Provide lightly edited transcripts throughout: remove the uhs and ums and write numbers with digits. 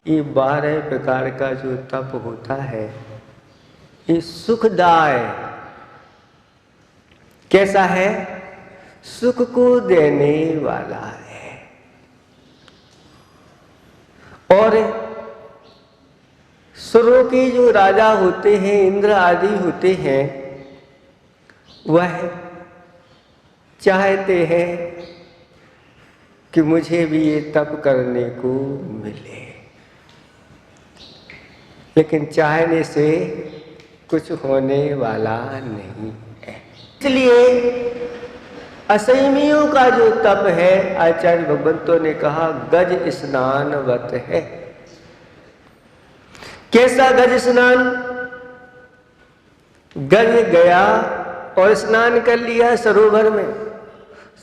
ये 12 प्रकार का जो तप होता है ये सुखदाय कैसा है? सुख को देने वाला है। और सुरों के जो राजा होते हैं, इंद्र आदि होते हैं, वह चाहते हैं कि मुझे भी ये तप करने को मिले, लेकिन चाहने से कुछ होने वाला नहीं है। इसलिए असंयमियों का जो तप है, आचार्य भगवंतों ने कहा गज स्नानवत है। कैसा गज स्नान? गज गया और स्नान कर लिया सरोवर में।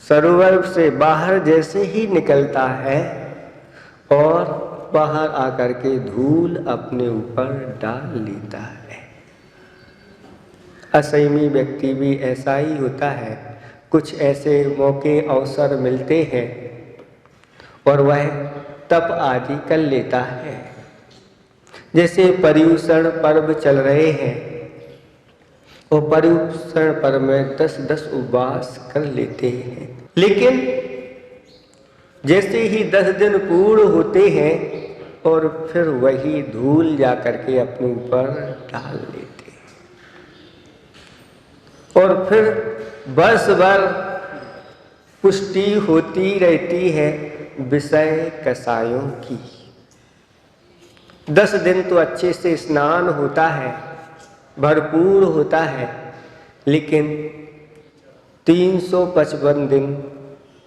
सरोवर से बाहर जैसे ही निकलता है और बाहर आकर के धूल अपने ऊपर डाल लेता है। असंयमी व्यक्ति भी ऐसा ही होता है। कुछ ऐसे मौके अवसर मिलते हैं और वह तप आदि कर लेता है। जैसे पर्युषण पर्व चल रहे हैं और पर्युषण पर्व में 10-10 उपवास कर लेते हैं, लेकिन जैसे ही 10 दिन पूर्ण होते हैं और फिर वही धूल जा करके अपने ऊपर डाल लेते हैं और फिर वर्ष भर पुष्टि होती रहती है विषय कषायों की। 10 दिन तो अच्छे से स्नान होता है, भरपूर होता है, लेकिन 355 दिन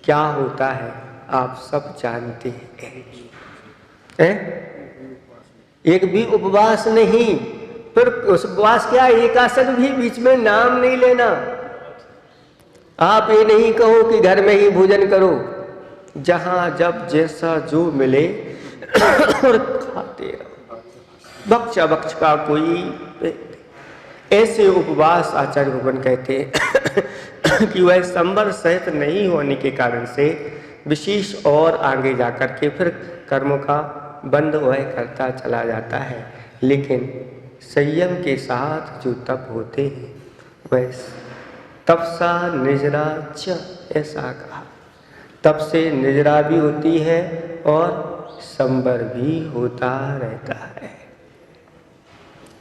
क्या होता है आप सब जानते हैं? एक भी उपवास नहीं। फिर उस उपवास क्या, एकासन भी बीच में नाम नहीं लेना। आप ये नहीं कहो कि घर में ही भोजन करो, जहां जब जैसा जो मिले और खाते रहो। बक्ष बक्ष का कोई ऐसे उपवास आचार्य भगवान कहते हैं कि वह संवर सहित नहीं होने के कारण से विशेष और आगे जाकर के फिर कर्मों का बंद वह करता चला जाता है। लेकिन संयम के साथ जो तप होते हैं वह तपसा निजरा च, ऐसा कहा। तप से निजरा भी होती है और संवर भी होता रहता है।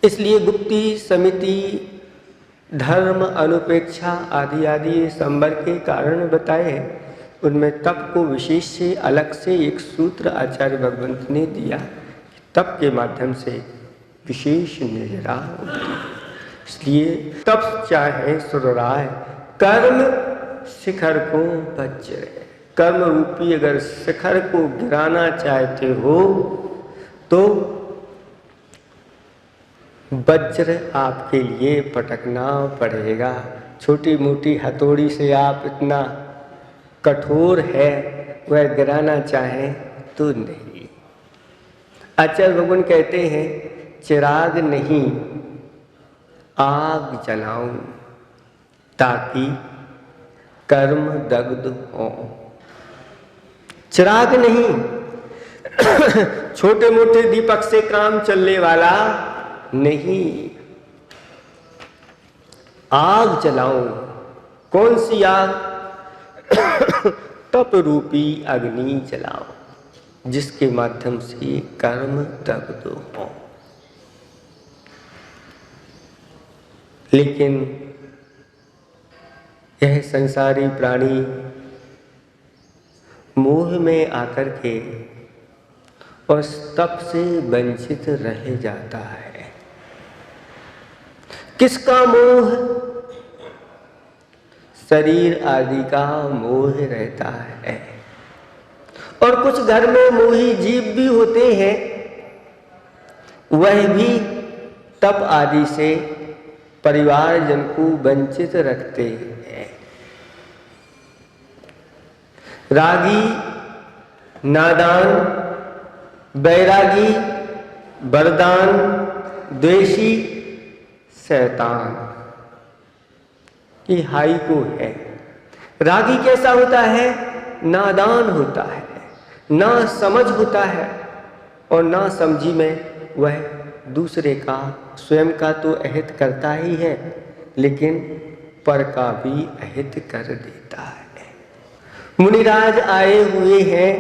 इसलिए गुप्ती समिति धर्म अनुपेक्षा आदि आदि संवर के कारण बताए हैं। उनमें तप को विशेष से अलग से एक सूत्र आचार्य भगवंत ने दिया। तप के माध्यम से विशेष निजरा होती है। इसलिए तप चाहे सुरराय, कर्म शिखर को वज्र। कर्म रूपी अगर शिखर को गिराना चाहते हो तो वज्र आपके लिए पटकना पड़ेगा। छोटी मोटी हथौड़ी से आप इतना कठोर है वह गिराना चाहे तो नहीं। आचार्य भगवान कहते हैं चिराग नहीं आग जलाऊं ताकि कर्म दग्ध हो। चिराग नहीं छोटे मोटे दीपक से काम चलने वाला नहीं, आग जलाऊं। कौन सी आग? तप रूपी अग्नि जलाओ जिसके माध्यम से कर्म दग्ध हो। लेकिन यह संसारी प्राणी मोह में आकर के और तप से वंचित रह जाता है। किसका मोह? शरीर आदि का मोह रहता है। और कुछ घर में मोही जीव भी होते हैं, वह भी तप आदि से परिवारजन को वंचित रखते हैं। रागी, नादान, बैरागी, वरदान, द्वेषी, शैतान, ये हाई को है। रागी कैसा होता है? नादान होता है, ना समझ होता है, और ना समझी में वह दूसरे का, स्वयं का तो अहित करता ही है, लेकिन पर का भी अहित कर देता है। मुनिराज आए हुए हैं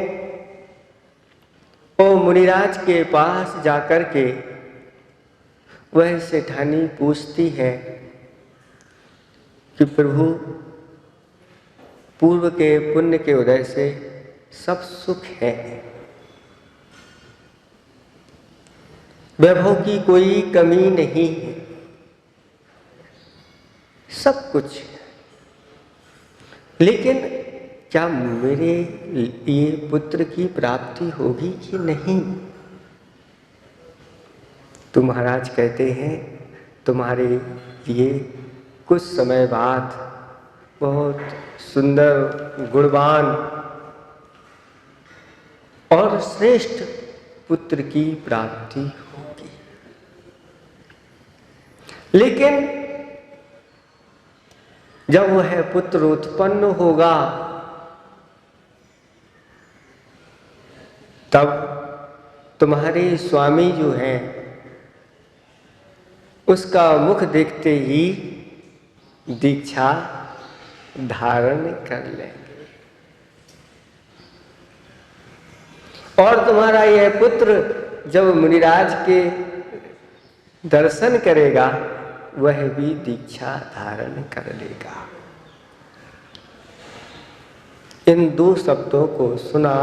और मुनिराज के पास जाकर के वह सेठानी पूछती है कि प्रभु, पूर्व के पुण्य के उदय से सब सुख है, वैभव की कोई कमी नहीं है, सब कुछ है, लेकिन क्या मेरे लिए पुत्र की प्राप्ति होगी कि नहीं? तो महाराज कहते हैं तुम्हारे लिए कुछ समय बाद बहुत सुंदर, गुणवान और श्रेष्ठ पुत्र की प्राप्ति होगी, लेकिन जब वह पुत्र उत्पन्न होगा तब तुम्हारे स्वामी जो हैं उसका मुख देखते ही दीक्षा धारण कर लेंगे और तुम्हारा यह पुत्र जब मुनिराज के दर्शन करेगा वह भी दीक्षा धारण कर लेगा। इन दो शब्दों को सुना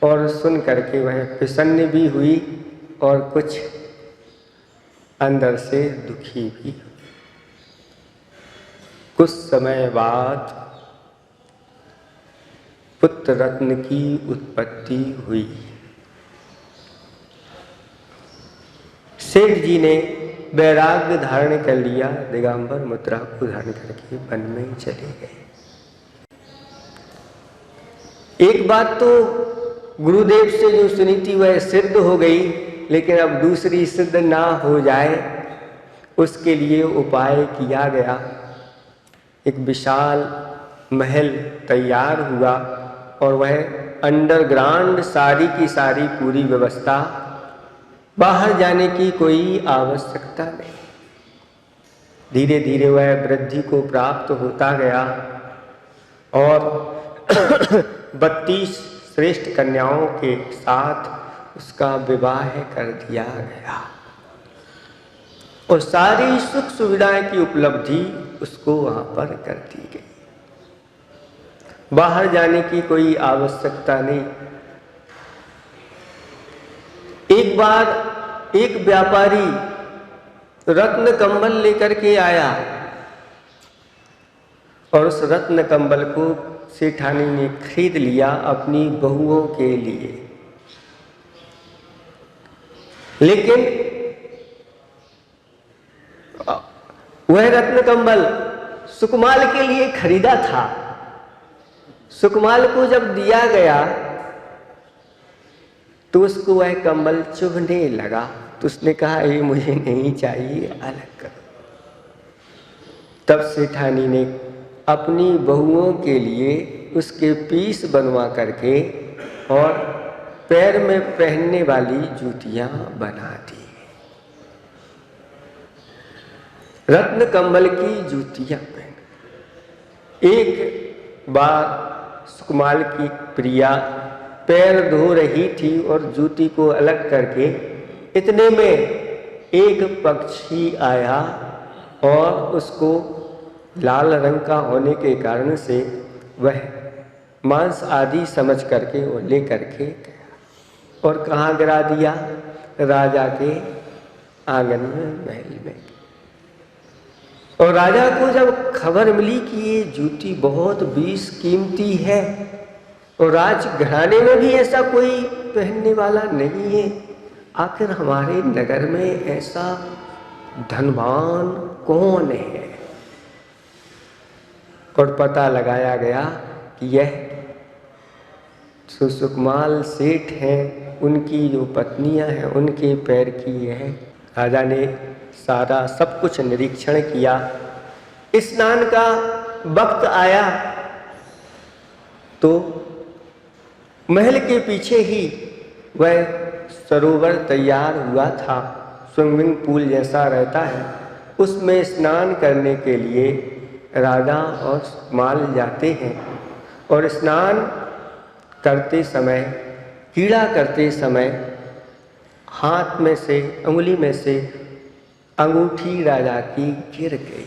और सुन करके वह प्रसन्न भी हुई और कुछ अंदर से दुखी भी। कुछ समय बाद पुत्र रत्न की उत्पत्ति हुई। सेठ जी ने वैराग्य धारण कर लिया, दिगंबर मुद्रा को धारण करके वन में चले गए। एक बात तो गुरुदेव से जो सुनी थी वह सिद्ध हो गई, लेकिन अब दूसरी सिद्ध ना हो जाए उसके लिए उपाय किया गया। एक विशाल महल तैयार हुआ और वह अंडरग्राउंड सारी की सारी पूरी व्यवस्था, बाहर जाने की कोई आवश्यकता नहीं। धीरे धीरे वह वृद्धि को प्राप्त होता गया और 32 श्रेष्ठ कन्याओं के साथ उसका विवाह कर दिया गया और सारी सुख सुविधाएं की उपलब्धि उसको वहां पर कर दी गई। बाहर जाने की कोई आवश्यकता नहीं। एक बार एक व्यापारी रत्न कंबल लेकर के आया और उस रत्न कंबल को सेठानी ने खरीद लिया अपनी बहुओं के लिए, लेकिन वह रत्न कंबल सुकुमाल के लिए खरीदा था। सुकुमाल को जब दिया गया तो उसको वह कंबल चुभने लगा, तो उसने कहा ये मुझे नहीं चाहिए, अलग करो। तब सेठानी ने अपनी बहुओं के लिए उसके पीस बनवा करके और पैर में पहनने वाली जूतियां बना दी। रत्न कंबल की जूतियां पहन। एक बार सुकुमाल की प्रिया पैर धो रही थी और जूती को अलग करके, इतने में एक पक्षी आया और उसको लाल रंग का होने के कारण से वह मांस आदि समझ करके वो ले करके गया और कहाँ गिरा दिया? राजा के आंगन में, महल में। और राजा को जब खबर मिली कि ये जूती बहुत बेश कीमती है और राजघराने में भी ऐसा कोई पहनने वाला नहीं है, आखिर हमारे नगर में ऐसा धनवान कौन है? और पता लगाया गया कि यह सुकुमाल सेठ हैं, उनकी जो पत्नियां हैं उनके पैर की यह। राजा ने सारा सब कुछ निरीक्षण किया। स्नान का वक्त आया तो महल के पीछे ही वह सरोवर तैयार हुआ था, स्विमिंग पूल जैसा रहता है, उसमें स्नान करने के लिए राजा और सुकुमाल जाते हैं। और स्नान करते समय, क्रीड़ा करते समय हाथ में से, उंगली में से अंगूठी राजा की गिर गई।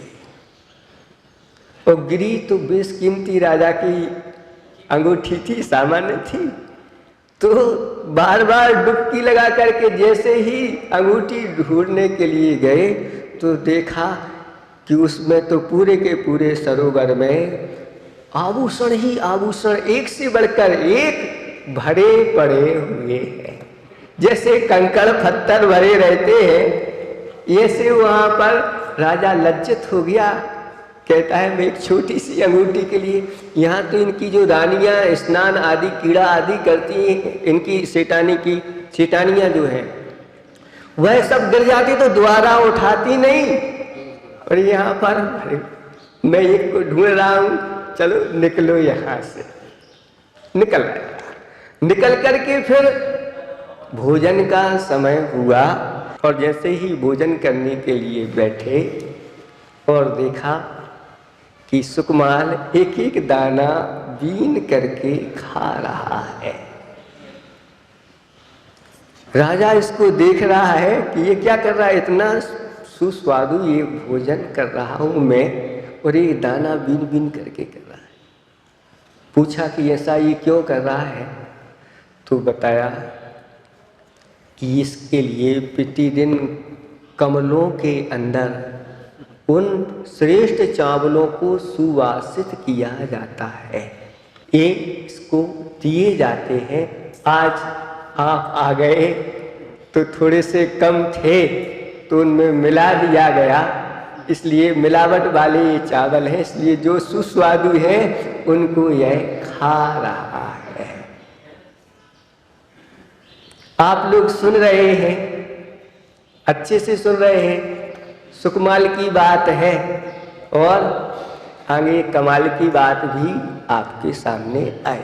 और गिरी तो बेशकीमती राजा की अंगूठी थी, सामान्य थी। तो बार बार डुबकी लगा करके जैसे ही अंगूठी ढूंढने के लिए गए तो देखा कि उसमें तो पूरे के पूरे सरोवर में आभूषण ही आभूषण, एक से बढ़कर एक भरे पड़े हुए हैं। जैसे कंकड़ पत्थर भरे रहते हैं, ऐसे वहां पर राजा लज्जित हो गया। कहता है मैं एक छोटी सी अंगूठी के लिए, यहाँ तो इनकी जो रानियां स्नान आदि क्रीड़ा आदि करती हैं, इनकी सेठानियां जो है वह सब गिर जाती तो दोबारा उठाती नहीं। और यहाँ पर मैं एक को ढूंढ रहा हूँ, चलो निकलो यहाँ से। निकल करके फिर भोजन का समय हुआ। और जैसे ही भोजन करने के लिए बैठे और देखा कि सुकुमाल एक एक दाना बीन करके खा रहा है। राजा इसको देख रहा है कि ये क्या कर रहा है, इतना सुस्वादु ये भोजन कर रहा हूं मैं और ये दाना बीन बीन करके कर रहा है। पूछा कि ऐसा ये क्यों कर रहा है, तो बताया कि इसके लिए प्रतिदिन कमलों के अंदर उन श्रेष्ठ चावलों को सुवासित किया जाता है, ये इसको दिए जाते हैं। आज आप आ गए तो थोड़े से कम थे तो उनमें मिला दिया गया, इसलिए मिलावट वाले ये चावल हैं, इसलिए जो सुस्वादु हैं उनको यह खा रहा है। आप लोग सुन रहे हैं, अच्छे से सुन रहे हैं, सुकुमाल की बात है और आगे कमाल की बात भी आपके सामने आई।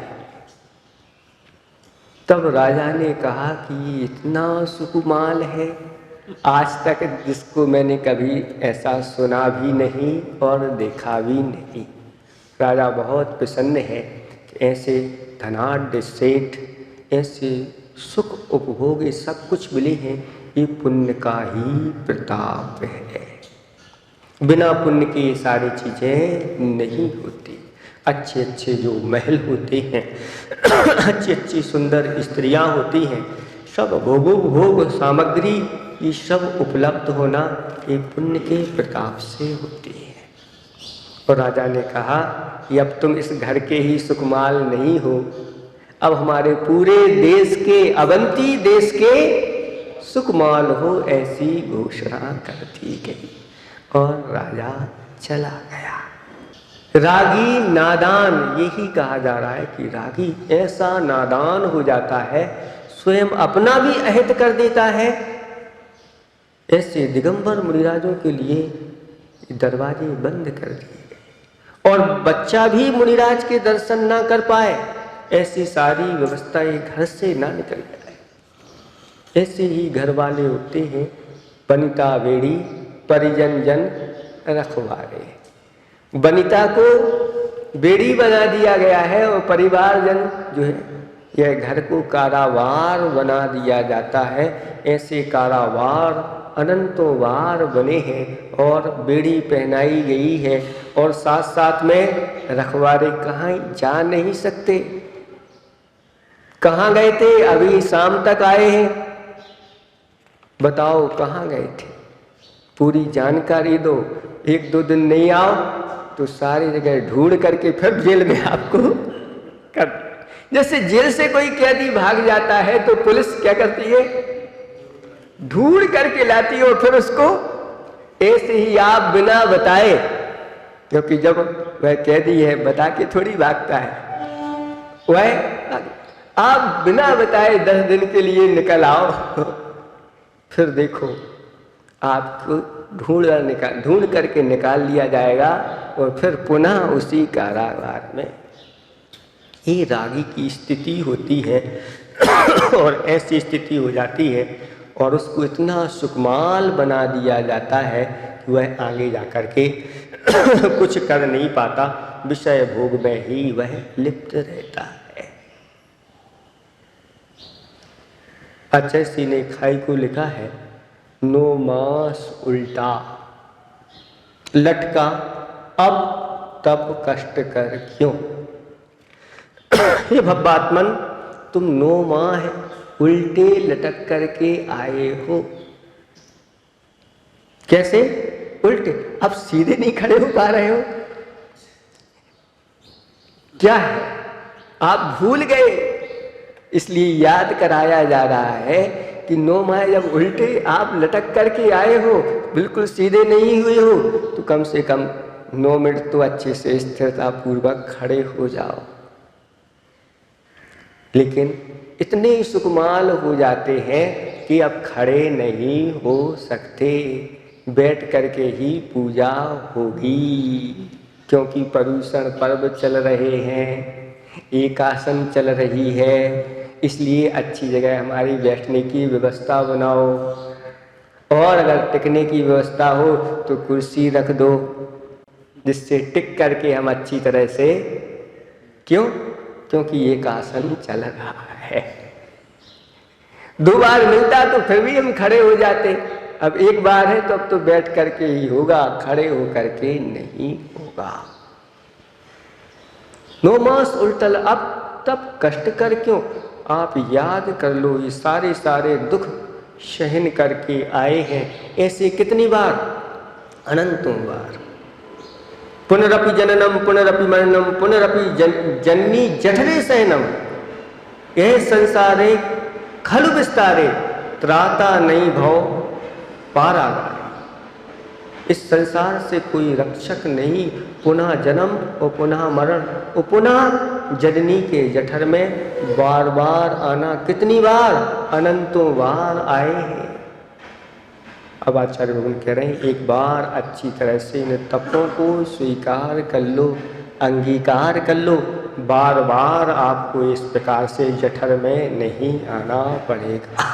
तब राजा ने कहा कि इतना सुकुमाल है, आज तक जिसको मैंने कभी ऐसा सुना भी नहीं और देखा भी नहीं। राजा बहुत प्रसन्न है कि ऐसे धनाढ्य सेठ, ऐसे सुख उपभोग सब कुछ मिले हैं, ये पुण्य का ही प्रताप है। बिना पुण्य की ये सारी चीजें नहीं होती। अच्छे अच्छे जो महल होते हैं, अच्छी अच्छी सुंदर स्त्रियां होती हैं, सब भोग सामग्री ये सब उपलब्ध होना ये पुण्य के प्रताप से होती है। और राजा ने कहा कि अब तुम इस घर के ही सुकुमाल नहीं हो, अब हमारे पूरे देश के, अवंती देश के सुकुमाल हो, ऐसी घोषणा कर दी गई। और राजा चला गया। रागी नादान, यही कहा जा रहा है कि रागी ऐसा नादान हो जाता है, स्वयं अपना भी अहित कर देता है। ऐसे दिगंबर मुनिराजों के लिए दरवाजे बंद कर दिए गए और बच्चा भी मुनिराज के दर्शन ना कर पाए, ऐसी सारी व्यवस्था ये घर से ना निकल जाए। ऐसे ही घर वाले होते हैं, बनिता बेड़ी परिजन जन रखवारे। बनिता को बेड़ी बना दिया गया है और परिवारजन जो है यह घर को कारावार बना दिया जाता है। ऐसे कारावार अनंतों वार बने हैं और बेड़ी पहनाई गई है और साथ साथ में रखवारे कहाँ जा नहीं सकते। कहाँ गए थे, अभी शाम तक आए हैं, बताओ कहाँ गए थे, पूरी जानकारी दो। एक दो दिन नहीं आओ तो सारी जगह ढूंढ करके फिर जेल में आपको कर। जैसे जेल से कोई कैदी भाग जाता है तो पुलिस क्या करती है, ढूंढ करके लाती है और फिर उसको ऐसे ही आप बिना बताए, क्योंकि जब वह कैदी है बता के थोड़ी भागता है, वह आप बिना बताए 10 दिन के लिए निकल आओ, फिर देखो आपको ढूंढ करके निकाल लिया जाएगा और फिर पुनः उसी कारागार में। ये रागी की स्थिति होती है। और ऐसी स्थिति हो जाती है और उसको इतना सुकमाल बना दिया जाता है कि वह आगे जाकर के कुछ कर नहीं पाता, विषय भोग में ही वह लिप्त रहता है। अजय सिंह ने खाई को लिखा है, नो मास उल्टा लटका अब तब कष्ट कर क्यों। हे भब्बात्मन, तुम 9 माह उल्टे लटक करके आए हो। कैसे उल्टे? अब सीधे नहीं खड़े हो पा रहे हो, क्या है आप भूल गए, इसलिए याद कराया जा रहा है कि 9 माह जब उल्टे आप लटक करके आए हो, बिल्कुल सीधे नहीं हुए हो, तो कम से कम 9 मिनट तो अच्छे से स्थिरता पूर्वक खड़े हो जाओ। लेकिन इतने सुकुमाल हो जाते हैं कि अब खड़े नहीं हो सकते, बैठ करके ही पूजा होगी, क्योंकि पर्यूषण पर्व चल रहे हैं, एकासन चल रही है, इसलिए अच्छी जगह हमारी बैठने की व्यवस्था बनाओ, और अगर टिकने की व्यवस्था हो तो कुर्सी रख दो, जिससे टिक करके हम अच्छी तरह से, क्यों? क्योंकि एकासन चल रहा है। 2 बार मिलता तो फिर भी हम खड़े हो जाते, अब 1 बार है तो अब तो बैठ करके ही होगा, खड़े हो करके नहीं होगा। 9 मास उल्टल अब तब कष्ट कर क्यों। आप याद कर लो, ये सारे दुख सहन करके आए हैं, ऐसे कितनी बार, अनंतों बार। पुनरपि जननम पुनरपि मरणम पुनरपि जन्नी जठरे सहनम, यह संसारे खलु विस्तारे त्राता नहीं भव पारागारे। इस संसार से कोई रक्षक नहीं, पुनः जन्म और पुनः मरण और पुनः जननी के जठर में बार बार आना, कितनी बार, अनंतों बार आए हैं। अब आचार्य भगवान कह रहे हैं, एक बार अच्छी तरह से इन तपों को स्वीकार कर लो, अंगीकार कर लो, बार बार आपको इस प्रकार से जठर में नहीं आना पड़ेगा।